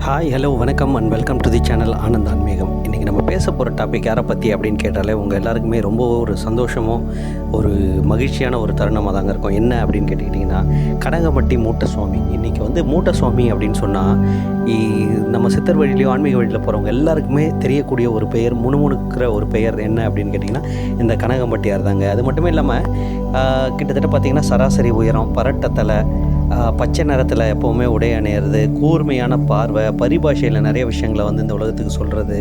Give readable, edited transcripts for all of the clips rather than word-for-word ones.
Hi hello வணக்கம் and welcome to the channel Anand ஆன்மீகம். இன்றைக்கி நம்ம பேச போகிற டாபிக் யாரை பற்றி அப்படின்னு கேட்டாலே உங்கள் எல்லாருக்குமே ரொம்ப ஒரு சந்தோஷமோ ஒரு மகிழ்ச்சியான ஒரு தருணமாக தாங்க இருக்கும். என்ன அப்படின்னு கேட்டுக்கிட்டிங்கன்னா, கனகம்பட்டி மூட்ட சுவாமி. இன்றைக்கி வந்து மூட்ட சுவாமி அப்படின்னு சொன்னால் நம்ம சித்தர் வழியிலையோ ஆன்மீக வழியில் போகிறவங்க எல்லாருக்குமே தெரியக்கூடிய ஒரு பெயர், முணுமுணுக்கிற ஒரு பெயர் என்ன அப்படின்னு கேட்டிங்கன்னா இந்த கனகம்பட்டியார் தாங்க. அது மட்டுமே இல்லாமல் கிட்டத்தட்ட பார்த்திங்கன்னா சராசரி உயரம், பரட்டத்தலை, பச்சை நிறத்தில் எப்போவுமே உடை அணியிறது, கூர்மையான பார்வை, பரிபாஷையில் நிறைய விஷயங்களை வந்து இந்த உலகத்துக்கு சொல்கிறது,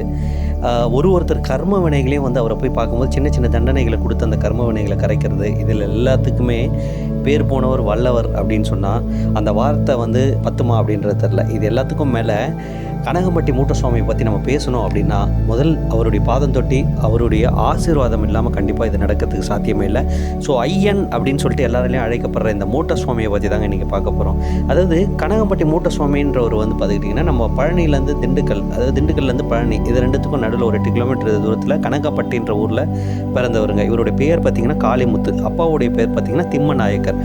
ஒருத்தர் கர்ம வினைகளையும் வந்து அவரை போய் பார்க்கும்போது சின்ன சின்ன தண்டனைகளை கொடுத்து அந்த கர்ம வினைகளை கரைக்கிறது, இதில் எல்லாத்துக்குமே பேர் போனவர் வல்லவர் அப்படின்னு சொன்னால் அந்த வார்த்தை வந்து பத்துமா அப்படின்றது தெரில. இது எல்லாத்துக்கும் மேலே கனகம்பட்டி மூட்ட சுவாமியை பற்றி நம்ம பேசணும் அப்படின்னா முதல் அவருடைய பாதம் தொட்டி அவருடைய ஆசீர்வாதம் இல்லாமல் கண்டிப்பாக இது நடக்கிறதுக்கு சாத்தியமே இல்லை. ஸோ ஐயன் அப்படின்னு சொல்லிட்டு எல்லாராலையும் அழைக்கப்படுற இந்த மூட்ட சுவாமியை பற்றி தாங்க இன்றைக்கி பார்க்க போகிறோம். அதாவது கனகம்பட்டி மூட்ட சுவாமின்றவர் வந்து பார்த்துக்கிட்டிங்கன்னா நம்ம பழனியிலேருந்து திண்டுக்கல், அதாவது திண்டுக்கல்லேருந்து பழனி, இது ரெண்டுத்துக்கும் நடுவில் ஒரு 8 கிலோமீட்டர் தூரத்தில் கனகப்பட்டின்ற ஊரில் பிறந்தவருங்க. இவருடைய பேர் பார்த்திங்கன்னா காளிமுத்து, அப்பாவுடைய பேர் பார்த்திங்கன்னா திம்மநாயக்கர்.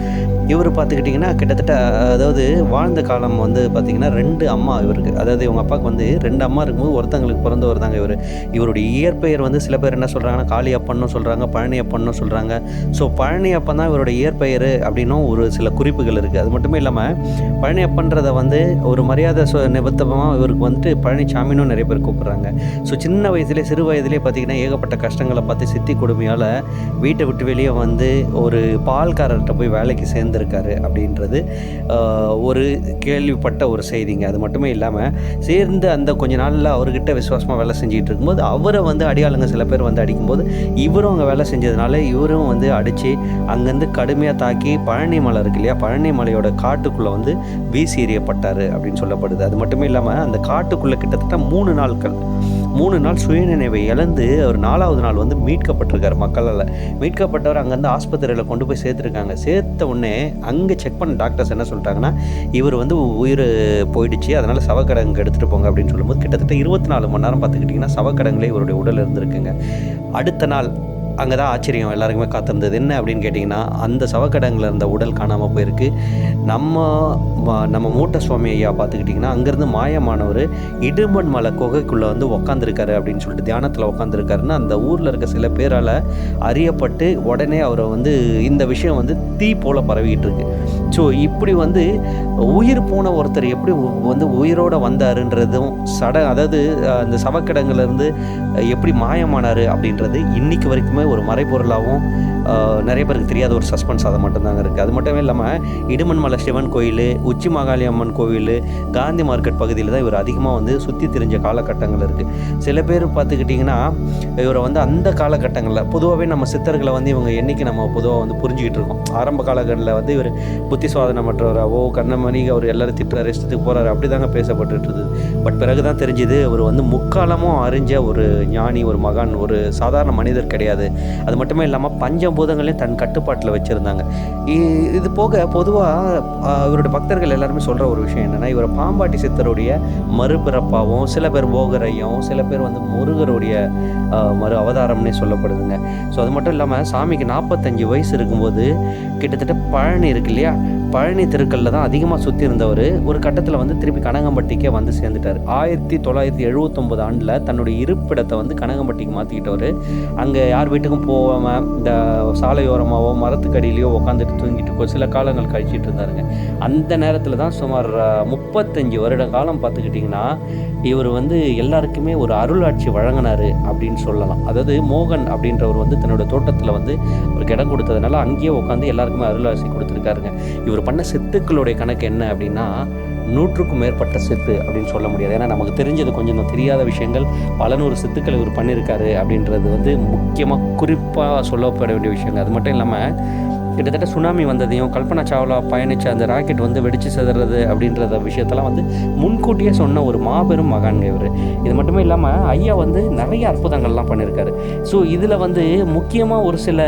இவர் பார்த்துக்கிட்டிங்கன்னா கிட்டத்தட்ட அதாவது வாழ்ந்த காலம் வந்து பார்த்திங்கன்னா 2 அம்மா இவருக்கு. அதாவது இவங்க அப்பாவுக்கு வந்து 2 அம்மா இருக்கும்போது ஒருத்தங்களுக்கு பிறந்தவர் தாங்க இவர். இவருடைய இயற்பெயர் வந்து சில பேர் என்ன சொல்கிறாங்கன்னா காளி அப்பன்னு சொல்கிறாங்க, பழனி அப்பன்னு சொல்கிறாங்க. ஸோ பழனி அப்பன் தான் இவருடைய இயற்பெயர் அப்படின்னும் ஒரு சில குறிப்புகள் இருக்குது. அது மட்டுமே இல்லாமல் பழனி அப்பன்றதை வந்து ஒரு மரியாதை நிமித்தமாக இவருக்கு வந்துட்டு பழனிசாமின்னு நிறைய பேர் கூப்பிட்றாங்க. ஸோ சின்ன வயசுலேயே சிறு வயதிலே பார்த்திங்கன்னா ஏகப்பட்ட கஷ்டங்களை பார்த்து சித்தி கொடுமையால் வீட்டை விட்டு வெளியே வந்து ஒரு பால்காரர்கிட்ட போய் வேலைக்கு சேர்ந்துருக்காரு அப்படின்றது ஒரு கேள்விப்பட்ட ஒரு செய்திங்க. அது மட்டுமே இல்லாமல் சேர்ந்து அந்த கொஞ்ச நாளில் அவர்கிட்ட விசுவாசமாக வேலை செஞ்சுட்டு இருக்கும்போது அவரை வந்து அடியாளுங்க சில பேர் வந்து அடிக்கும்போது இவரும் அங்கே வேலை செஞ்சதுனால இவரும் வந்து அடித்து அங்கேருந்து கடுமையாக தாக்கி பழனி மலை இருக்கு இல்லையா, பழனி மலையோட காட்டுக்குள்ளே வந்து வீசி எறியப்பட்டார் அப்படின்னு சொல்லப்படுது. அது மட்டுமே இல்லாமல் அந்த காட்டுக்குள்ளே கிட்டத்தட்ட 3 நாள் சுயநினைவை இழந்து அவர் 4வது நாள் வந்து மீட்கப்பட்டிருக்கார். மக்களால் மீட்கப்பட்டவர் அங்கேருந்து ஆஸ்பத்திரியில் கொண்டு போய் சேர்த்துருக்காங்க. சேர்த்த உடனே அங்கே செக் பண்ண டாக்டர்ஸ் என்ன சொல்லிட்டாங்கன்னா இவர் வந்து உயிர் போயிடுச்சு, அதனால் சவக்கடங்கு எடுத்துகிட்டு போங்க அப்படின்னு சொல்லும்போது கிட்டத்தட்ட 24 மணி நேரம் பார்த்துக்கிட்டிங்கன்னா சவக்கடங்களே இவருடைய உடல் இருந்திருக்குங்க. அடுத்த நாள் அங்கே தான் ஆச்சரியம் எல்லாருக்குமே காத்திருந்தது. என்ன அப்படின்னு கேட்டிங்கன்னா அந்த சவக்கடங்கில் இருந்த உடல் காணாமல் போயிருக்கு. நம்ம மூட்ட சுவாமி ஐயா பார்த்துக்கிட்டிங்கன்னா அங்கேருந்து மாயமானவர் இடுமன் மலை குகைக்குள்ளே வந்து உக்காந்துருக்காரு அப்படின்னு சொல்லிட்டு தியானத்தில் உக்காந்துருக்காருன்னு அந்த ஊரில் இருக்க சில பேரால் அறியப்பட்டு உடனே அவரை வந்து இந்த விஷயம் வந்து தீ போல் பரவிக்கிட்டு இருக்கு. ஸோ இப்படி வந்து உயிர் போன ஒருத்தர் எப்படி வந்து உயிரோடு வந்தாருன்றதும் அதாவது அந்த சவக்கடங்குலேருந்து எப்படி மாயமானார் அப்படின்றது இன்றைக்கு வரைக்குமே ஒரு மறைப்பொருளாகவும் நிறைய பேருக்கு தெரியாத ஒரு சஸ்பென்ஸ் அதை மட்டும்தாங்க இருக்குது. அது மட்டுமே இல்லாமல் இடுமன்மலை சிவன் கோயில், உச்சி மாகாளி அம்மன் கோவில், காந்தி மார்க்கெட் பகுதியில் தான் இவர் அதிகமாக வந்து சுற்றி திரிஞ்ச காலகட்டங்கள் இருக்குது. சில பேர் பார்த்துக்கிட்டிங்கன்னா இவரை வந்து அந்த காலகட்டங்களில் பொதுவாகவே நம்ம சித்தர்களை வந்து இவங்க என்றைக்கு நம்ம பொதுவாக வந்து புரிஞ்சுக்கிட்டு இருக்கோம். ஆரம்ப காலங்களில் வந்து இவர் புத்தி சுவாதனமற்றவராவோ கண்ணமணி அவர் எல்லாரும் திட்டுறாரு, இஷ்டத்துக்கு போகிறாரு அப்படி தாங்க பேசப்பட்டு இருந்தது. பட் பிறகு தான் தெரிஞ்சுது அவர் வந்து முக்காலமும் அறிஞ்ச ஒரு ஞானி, ஒரு மகான், ஒரு சாதாரண மனிதர் கிடையாது. அது மட்டுமே இல்லாமல் பஞ்சபூதங்களையும் தன் கட்டுப்பாட்டில் வச்சுருந்தாங்க. இது போக பொதுவாக இவருடைய பக்தர்கள் எல்லாருமே சொல்கிற ஒரு விஷயம் என்னென்னா இவர் பாம்பாட்டி சித்தருடைய மறுபிறப்பாகவும், சில பேர் போகரையும், சில பேர் வந்து முருகருடைய மறு அவதாரம்னே சொல்லப்படுதுங்க. ஸோ அது மட்டும் இல்லாமல் சாமிக்கு 45 வயசு இருக்கும்போது கிட்டத்தட்ட பழனி இருக்கு இல்லையா, பழனி தெருக்களில் தான் அதிகமாக சுற்றி இருந்தவர் ஒரு கட்டத்தில் வந்து திருப்பி கனகம்பட்டிக்கே வந்து சேர்ந்துட்டார். 1979 ஆண்டில் தன்னுடைய இருப்பிடத்தை வந்து கனகம்பட்டிக்கு மாற்றிக்கிட்டவர். அங்கே யார் வீட்டுக்கும் போகாமல் இந்த சாலையோரமாகவோ மரத்துக்கடியிலையோ உட்காந்துட்டு தூங்கிட்டு சில காலங்கள் கழிச்சிட்டு இருந்தாருங்க. அந்த நேரத்தில் தான் சுமார் 35 வருட காலம் பார்த்துக்கிட்டிங்கன்னா இவர் வந்து எல்லாருக்குமே ஒரு அருளாட்சி வழங்கினார் அப்படின்னு சொல்லலாம். அதாவது மோகன் அப்படின்றவர் வந்து தன்னோட தோட்டத்தில் வந்து அவருக்கு இடம் கொடுத்ததுனால அங்கேயே உட்காந்து எல்லாருக்குமே அருளாட்சி கொடுத்துருக்காருங்க. இவர் பண்ண சித்துக்களுடைய கணக்கு என்ன அப்படின்னா 100க்கும் மேற்பட்ட சித்து அப்படின்னு சொல்ல முடியாது. ஏன்னா நமக்கு தெரிஞ்சது கொஞ்சம் தெரியாத விஷயங்கள் பல 100 சித்துக்கள் இவர் பண்ணியிருக்காரு அப்படின்றது வந்து முக்கியமாக குறிப்பாக சொல்லப்பட வேண்டிய விஷயங்கள். அது மட்டும் இல்லாமல் கிட்டத்தட்ட சுனாமி வந்ததையும் கல்பனா சாவ்லா பயணித்த அந்த ராக்கெட் வந்து வெடித்து சிதறது அப்படின்றத விஷயத்தெல்லாம் வந்து முன்கூட்டியே சொன்ன ஒரு மாபெரும் மகான்க இவர். இது மட்டுமே இல்லாமல் ஐயா வந்து நிறைய அற்புதங்கள்லாம் பண்ணியிருக்காரு. ஸோ இதில் வந்து முக்கியமாக ஒரு சில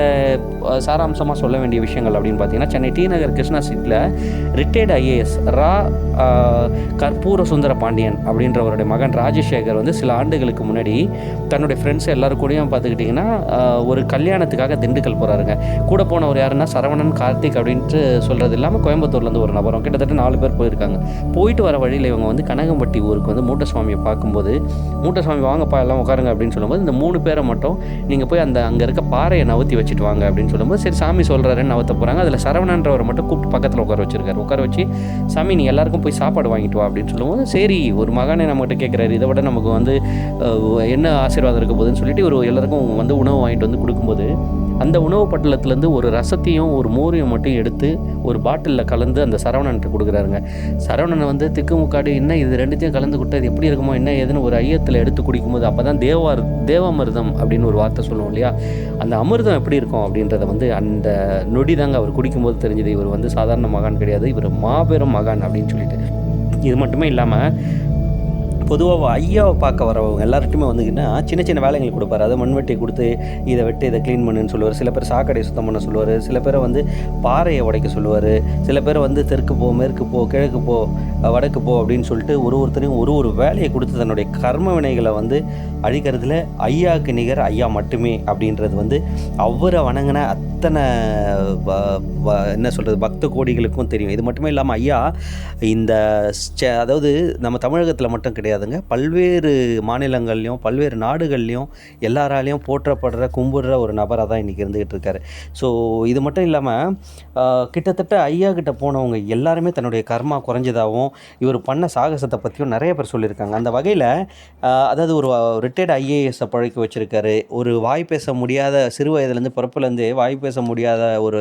சாராம்சமாக சொல்ல வேண்டிய விஷயங்கள் அப்படின்னு பார்த்தீங்கன்னா சென்னை டி நகர் கிருஷ்ணா ஸ்ட்ரீட்டில் ரிட்டையர்டு ஐஏஎஸ் கற்பூர சுந்தர பாண்டியன் அப்படின்றவருடைய மகன் ராஜசேகர் வந்து சில ஆண்டுகளுக்கு முன்னாடி தன்னுடைய ஃப்ரெண்ட்ஸ் எல்லாரும் கூடயும் பார்த்துக்கிட்டிங்கன்னா ஒரு கல்யாணத்துக்காக திண்டுக்கல் போகிறாருங்க. கூட போனவர் யாருன்னா சரவணன், கார்த்திக் அப்படின்ட்டு சொல்கிறது இல்லாமல் கோயம்புத்தூர்லேருந்து ஒரு நபரும் கிட்டத்தட்ட 4 பேர் போயிருக்காங்க. போயிட்டு வர வழியில் இவங்க வந்து கனகம்பட்டி ஊருக்கு வந்து மூட்டை சுவாமியை பார்க்கும்போது, மூட்டை சுவாமி வாங்கப்பா எல்லாம் உட்காருங்க அப்படின்னு சொல்லும்போது, இந்த 3 பேரை மட்டும் நீங்கள் போய் அங்கே இருக்க பாறையை நவுத்தி வச்சுட்டு வாங்க அப்படின்னு சொல்லும்போது, சரி சாமி சொல்கிறாருன்னு நவுத்த போகிறாங்க. அதில் சரவணன்றவரை மட்டும் கூப்பிட்டு பக்கத்தில் உட்கார வச்சு சாமி நீ எல்லாருக்கும் போய் சாப்பாடு வாங்கிட்டு வா அப்படின்னு சொல்லும்போது, சரி ஒரு மகானே நம்மகிட்ட கேட்குறாரு, இதை விட நமக்கு வந்து என்ன ஆசீர்வாதம் இருக்க போகுதுன்னு சொல்லிட்டு இவர் எல்லாருக்கும் வந்து உணவு வாங்கிட்டு வந்து கொடுக்கும்போது, அந்த உணவு பட்டலத்துலேருந்து ஒரு ரசத்தையும் ஒரு மோரையும் மட்டும் எடுத்து ஒரு பாட்டிலில் கலந்து அந்த சரவணன்ட்டு கொடுக்குறாருங்க. சரவணனை வந்து திக்குமுக்காடு என்ன இது ரெண்டுத்தையும் கலந்து கொடுத்தா இது எப்படி இருக்குமோ என்ன ஏதுன்னு ஒரு ஐயத்தில் எடுத்து குடிக்கும்போது அப்போ தான் தேவாமிர்தம் அப்படின்னு ஒரு வார்த்தை சொல்லுவோம் இல்லையா, அந்த அமிர்தம் எப்படி இருக்கும் அப்படின்றத வந்து அந்த நொடி தாங்க அவர் குடிக்கும்போது தெரிஞ்சது. இவர் வந்து சாதாரண மகான் கிடையாது, இவர் மாபெரும் மகான் அப்படின்னு சொல்லிட்டு. இது மட்டுமே இல்லாமல் பொதுவாக ஐயாவை பார்க்க வரவங்க எல்லார்ட்டுமே வந்துக்கிட்டா சின்ன சின்ன வேலைகள் கொடுப்பாரு. அதை மண்வெட்டியை கொடுத்து இதை வெட்டி இதை க்ளீன் பண்ணுன்னு சொல்லுவார். சில பேர் சாக்கடையை சுத்தம் பண்ண சொல்லுவார். சில பேரை வந்து பாறையை உடைக்க சொல்லுவார். சில பேர் வந்து தெற்கு போ, மேற்கு போ, கிழக்கு போ, வடக்கு போ அப்படின்னு சொல்லிட்டு ஒருத்தரையும் ஒரு வேலையை கொடுத்து தன்னுடைய கர்ம வினைகளை வந்து அழிக்கிறதுல ஐயாவுக்கு நிகர் ஐயா மட்டுமே அப்படின்றது வந்து அவரை வணங்கின அத்தனை என்ன சொல்கிறது பக்த கோடிகளுக்கும் தெரியும். இது மட்டுமே இல்லாமல் ஐயா இந்த அதாவது நம்ம தமிழகத்தில் மட்டும் கிடையாதுங்க, பல்வேறு மாநிலங்கள்லையும் பல்வேறு நாடுகள்லையும் எல்லாராலையும் போற்றப்படுற கும்பிடுற ஒரு நபராக தான் இன்றைக்கி இருந்துகிட்டு இருக்காரு. ஸோ இது மட்டும் இல்லாமல் கிட்டத்தட்ட ஐயா கிட்ட போனவங்க எல்லாருமே தன்னுடைய கர்மா குறைஞ்சதாகவும் இவர் பண்ண சாகசத்தை பற்றியும் நிறைய பேர் சொல்லியிருக்காங்க. அந்த வகையில் அதாவது ஒரு ரிட்டையர்டு ஐஏஎஸை பழக்க வச்சுருக்காரு. ஒரு வாய் பேச முடியாத சிறு வயதுலேருந்து பிறப்புலேருந்தே வாய் பேச முடியாத ஒரு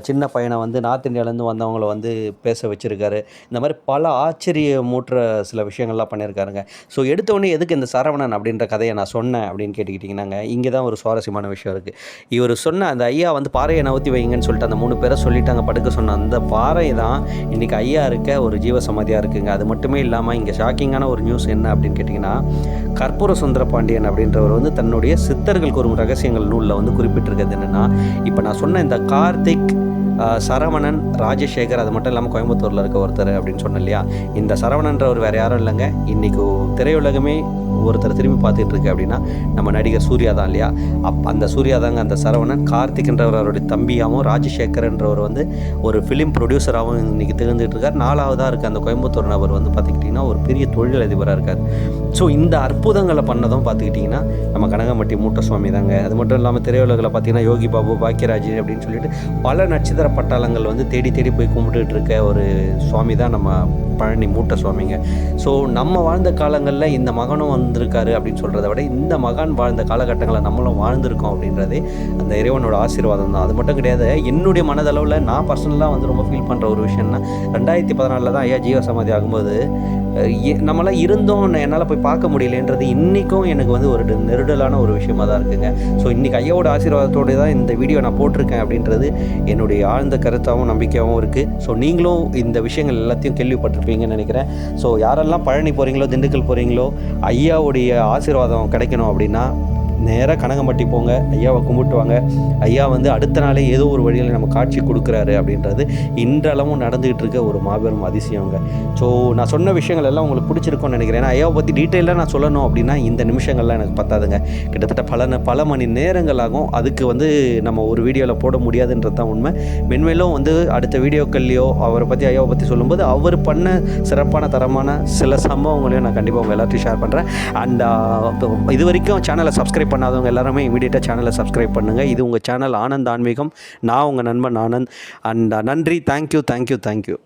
சின்ன பையனை வந்து நார்த் இந்தியாவிலேருந்து வந்தவங்கள வந்து பேச வச்சுருக்காரு. இந்த மாதிரி பல ஆச்சரியமூட்டுற சில விஷயங்கள்லாம் பண்ணியிருக்காருங்க. ஸோ எடுத்தோடனே எதுக்கு இந்த சரவணன் அப்படின்ற கதையை நான் சொன்னேன் அப்படின்னு கேட்டுக்கிட்டிங்கன்னாங்க, இங்கே தான் ஒரு சுவாரஸ்யமான விஷயம் இருக்குது. இவர் சொன்ன அந்த ஐயா வந்து பாறையை நவுத்தி வைங்கன்னு சொல்லிட்டு அந்த 3 பேரை சொல்லிட்டாங்க படுக்க சொன்ன அந்த பாறை தான் இன்றைக்கி ஐயா இருக்க ஒரு ஜீவசமாதியாக இருக்குங்க. அது மட்டுமே இல்லாமல் இங்கே ஷாக்கிங்கான ஒரு நியூஸ் என்ன அப்படின்னு கேட்டிங்கன்னா, கற்பூர சுந்தர பாண்டியன் அப்படின்றவர் வந்து தன்னுடைய சித்தர்கள் கூறும் ரகசியங்கள் நூலில் வந்து குறிப்பிட்டிருக்கிறது என்னென்னா, இப்போ நான் சொன்ன இந்த கார்த்திக், சரவணன், ராஜசேகர், அது மட்டும் இல்லாமல் கோயம்புத்தூரில் இருக்க ஒருத்தர் அப்படின்னு சொன்னேன் இல்லையா, இந்த சரவணன்றவர் வேறு யாரும் இல்லைங்க. இன்றைக்கி திரையுலகமே ஒருத்தர் திரும்பி பார்த்துட்டு இருக்கு அப்படின்னா நம்ம நடிகர் சூர்யா தான் இல்லையா. அந்த சூர்யா தாங்க அந்த சரவணன். கார்த்திக்ன்றவர் அவருடைய தம்பியாகவும், ராஜசேகர்ன்றவர் வந்து ஒரு ஃபிலிம் ப்ரொடியூசராகவும் இன்றைக்கி திகழ்ந்துட்டு இருக்கார். 4வதாக இருக்க அந்த கோயம்புத்தூர் நபர் வந்து பார்த்துக்கிட்டிங்கன்னா ஒரு பெரிய தொழிலதிபராக இருக்கார். ஸோ இந்த அற்புதங்களை பண்ணதும் பார்த்துக்கிட்டிங்கன்னா நம்ம கனகம்பட்டி மூட்டை சுவாமி தாங்க. அது மட்டும் இல்லாமல் திரையுலகில் பார்த்திங்கன்னா யோகி பாபு, பாக்கியராஜ் அப்படின்னு சொல்லிட்டு பல நட்சத்திர பட்டாளங்கள் வந்து தேடி தேடி போய் கும்பிட்டுட்டு இருக்க ஒரு சுவாமி தான் நம்ம பழனி மூட்டை சுவாமிங்க. ஸோ நம்ம வாழ்ந்த காலங்களில் இந்த மகனும் வந்திருக்காரு அப்படின்னு சொல்கிறத விட இந்த மகான் வாழ்ந்த காலகட்டங்களில் நம்மளும் வாழ்ந்திருக்கோம் அப்படின்றதே அந்த இறைவனோட ஆசீர்வாதம் தான். அது மட்டும் கிடையாது, என்னுடைய மனதளவில் நான் பர்சனலாக வந்து ரொம்ப ஃபீல் பண்ணுற ஒரு விஷயம்னா 2014 தான் ஐயா ஜீவசமாதி ஆகும்போது நம்மளாம் இருந்தோம் என்னால் போய் பார்க்க முடியலன்றது இன்றைக்கும் எனக்கு வந்து ஒரு நெருடலான ஒரு விஷயமாக தான் இருக்குங்க. ஸோ இன்றைக்கி ஐயாவோட ஆசீர்வாதத்தோடு தான் இந்த வீடியோ நான் போட்டிருக்கேன் அப்படின்றது என்னுடைய ஆழ்ந்த கருத்தாகவும் நம்பிக்கையாகவும் இருக்குது. ஸோ நீங்களும் இந்த விஷயங்கள் எல்லாத்தையும் கேள்விப்பட்டிருப்பீங்கன்னு நினைக்கிறேன். ஸோ யாரெல்லாம் பழனி போகிறீங்களோ, திண்டுக்கல் போகிறீங்களோ, ஐயாவுடைய ஆசீர்வாதம் கிடைக்கணும் அப்படின்னா நேராக கனகம்பட்டி போங்க, ஐயாவை கும்பிட்டு வாங்க. ஐயா வந்து அடுத்த நாளே ஏதோ ஒரு வழியில் நம்ம காட்சி கொடுக்குறாரு அப்படின்றது இன்றளவும் நடந்துகிட்டு இருக்க ஒரு மாபெரும் அதிசயங்க. ஸோ நான் சொன்ன விஷயங்கள் எல்லாம் உங்களுக்கு பிடிச்சிருக்கும்னு நினைக்கிறேன். ஏன்னா ஐயாவை பற்றி டீட்டெயிலாக நான் சொல்லணும் அப்படின்னா இந்த நிமிஷங்கள்லாம் எனக்கு பத்தாதுங்க. கிட்டத்தட்ட பல மணி நேரங்கள் ஆகும். அதுக்கு வந்து நம்ம ஒரு வீடியோவில் போட முடியாதுன்றது தான் உண்மை. மென்மேலும் வந்து அடுத்த வீடியோக்கள்லையோ அவரை பற்றி ஐயாவை பற்றி சொல்லும்போது அவர் பண்ண சிறப்பான தரமான சில சம்பவங்களையும் நான் கண்டிப்பாக உங்கள் எல்லாத்தையும் ஷேர் பண்ணுறேன். அண்ட் இது வரைக்கும் சேனலை சப்ஸ்கிரைப் பண்ணாதவங்க எல்லாருமே இமீடியட்டாக சேனலை சப்ஸ்கிரைப் பண்ணுங்கள். இது உங்கள் சேனல் ஆனந்த் ஆன்மீகம். நான் உங்கள் நண்பன் ஆனந்த். அண்ட் நன்றி. தேங்க்யூ.